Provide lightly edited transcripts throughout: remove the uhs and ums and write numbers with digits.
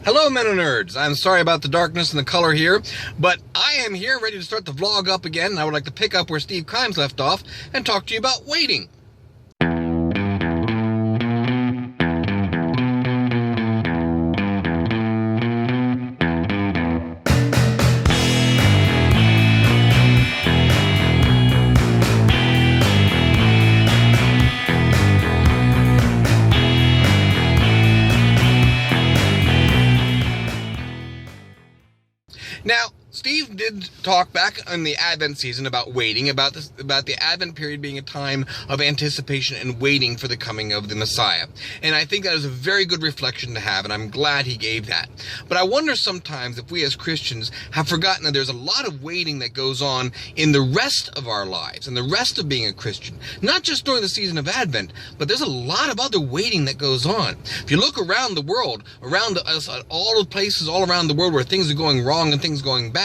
Hello, Meno-Nerds. I'm sorry about the darkness and the color here, but I am here ready to start the vlog up again, and I would like to pick up where Steve Kimes left off and talk to you about waiting. Now, Steve did talk back in the Advent season about waiting, about the Advent period being a time of anticipation and waiting for the coming of the Messiah. And I think that is a very good reflection to have, and I'm glad he gave that. But I wonder sometimes if we as Christians have forgotten that there's a lot of waiting that goes on in the rest of our lives, and the rest of being a Christian. Not just during the season of Advent, but there's a lot of other waiting that goes on. If you look around the world, around us, at all the places all around the world where things are going wrong and things going bad,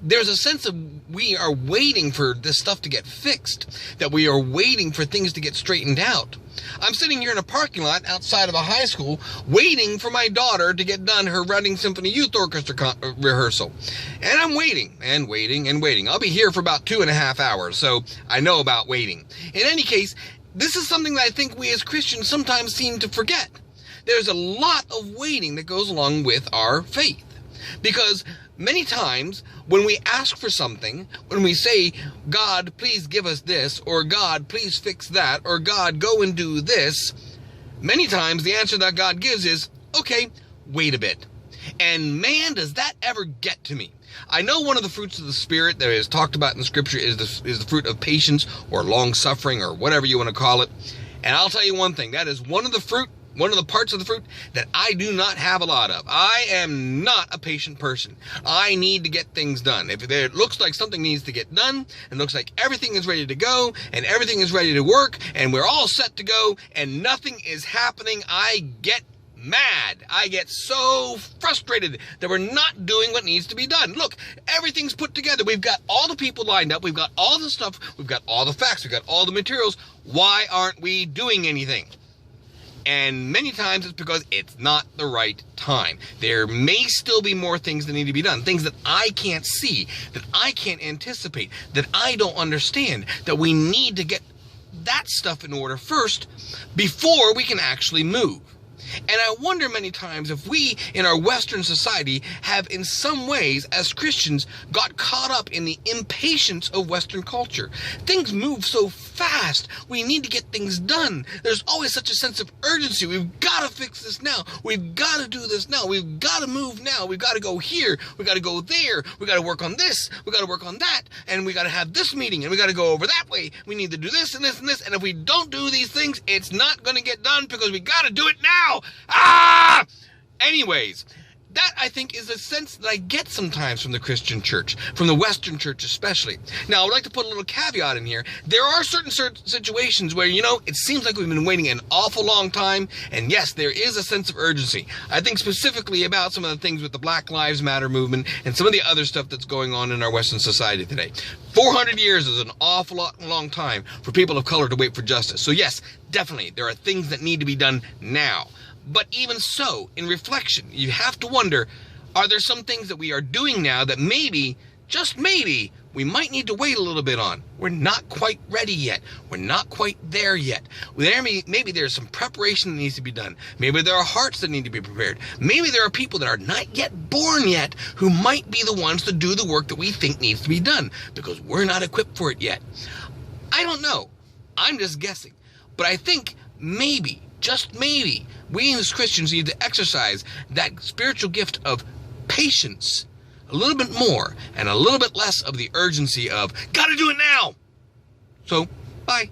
there's a sense of we are waiting for this stuff to get fixed, that we are waiting for things to get straightened out. I'm sitting here in a parking lot outside of a high school waiting for my daughter to get done her Reading Symphony Youth Orchestra rehearsal. And I'm waiting and waiting and waiting. I'll be here for about 2.5 hours, so I know about waiting. In any case, this is something that I think we as Christians sometimes seem to forget. There's a lot of waiting that goes along with our faith. Because many times when we ask for something, when we say, God, please give us this, or God, please fix that, or God, go and do this, many times the answer that God gives is, okay, wait a bit. And man, does that ever get to me. I know one of the fruits of the Spirit that is talked about in the Scripture is the fruit of patience or long-suffering or whatever you want to call it. And I'll tell you one thing, that is one of the parts of the fruit that I do not have a lot of. I am not a patient person. I need to get things done. If it looks like something needs to get done, and looks like everything is ready to go, and everything is ready to work, and we're all set to go, and nothing is happening, I get mad. I get so frustrated that we're not doing what needs to be done. Look, everything's put together. We've got all the people lined up. We've got all the stuff. We've got all the facts. We've got all the materials. Why aren't we doing anything? And many times it's because it's not the right time. There may still be more things that need to be done, things that I can't see, that I can't anticipate, that I don't understand, that we need to get that stuff in order first before we can actually move. And I wonder many times if we in our Western society have in some ways as Christians got caught up in the impatience of Western culture. Things move so fast. We need to get things done. There's always such a sense of urgency. We've got to fix this now. We've got to do this now. We've got to move now. We've got to go here. We've got to go there. We've got to work on this. We've got to work on that. And we got to have this meeting. And we got to go over that way. We need to do this and this and this. And if we don't do these things, it's not going to get done because we got to do it now. Anyways, that I think is a sense that I get sometimes from the Christian church, from the Western church especially. Now, I would like to put a little caveat in here. There are certain situations where, it seems like we've been waiting an awful long time, and yes, there is a sense of urgency. I think specifically about some of the things with the Black Lives Matter movement and some of the other stuff that's going on in our Western society today. 400 years is an awful long time for people of color to wait for justice. So yes, definitely, there are things that need to be done now. But even so, in reflection, you have to wonder, are there some things that we are doing now that maybe, just maybe, we might need to wait a little bit on? We're not quite ready yet. We're not quite there yet. Maybe there's some preparation that needs to be done. Maybe there are hearts that need to be prepared. Maybe there are people that are not yet born yet who might be the ones to do the work that we think needs to be done because we're not equipped for it yet. I don't know. I'm just guessing. But I think maybe, just maybe, we as Christians need to exercise that spiritual gift of patience a little bit more and a little bit less of the urgency of, gotta do it now. So, bye.